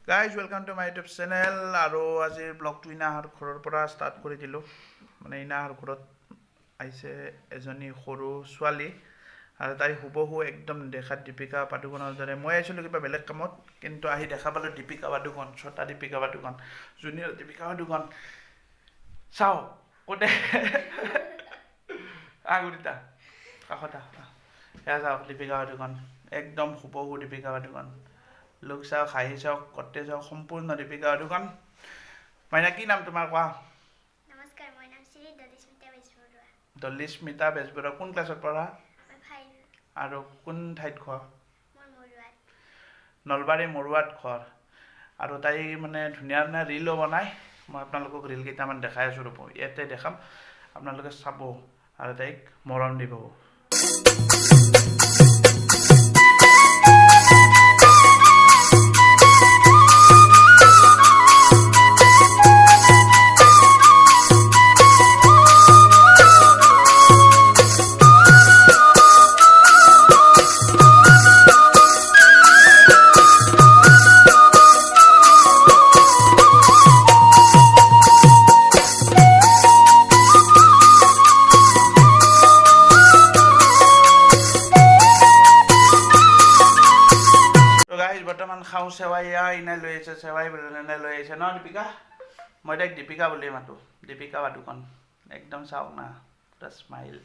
Guys welcome to my YouTube channel. আৰু আজিৰ ব্লগটো ইনাহাৰ ঘৰৰ পৰা ষ্টাৰ্ট কৰি দিলোঁ। মানে ইনাহাৰ ঘৰত আহিছে এজনী সৰু ছোৱালী, আৰু তাই হুবহু একদম দেখাত দীপিকা পাডুকনৰ দৰে। মই আহিছিলোঁ কিবা বেলেগ কামত, কিন্তু আহি দেখা পালোঁ দীপিকা পাডুকন, ছটা দীপিকা পাডুকন, জুনিয়ৰ দীপিকা পাডুকন। চাওঁ কোনে আগুৰিতা কাষত সেয়া চাওক দীপিকা পাডুকন, একদম হুবহু দীপিকা পাডুকন। লোক চাওক, হাঁহি চাওক, কতে চাওক, সম্পূৰ্ণ দীপিকা পাডুকন। মাইনা কি নাম তোমাৰ কোৱা? নমস্কাৰ, মোৰ নাম শ্ৰী দলিস্মিতা বেজবৰুৱা। দলিস্মিতা বেজবৰুৱা। কোন ক্লাছত পঢ়া? মই 5। আৰু কোন ঠাইত ঘৰ? মোৰ মৰুৱাত। নলবাৰী মৰুৱাত ঘৰ। আৰু তাই মানে ধুনীয়া ধুনীয়া ৰিলো বনায়। মই আপোনালোকক ৰিল কেইটামান দেখাই আছোঁ ৰ'ব, ইয়াতে দেখাম, আপোনালোকে চাব আৰু তাইক মৰম দিব। বৰ্তমান খাওঁ চেৱাই, ইনাই লৈ আহিছে চেৱাই, ইনাই লৈ আহিছে ন দীপিকা? মই তাইক দীপিকা বুলি মাতোঁ, দীপিকা পাডুকন। একদম চাওক না, পুৰা স্মাইল।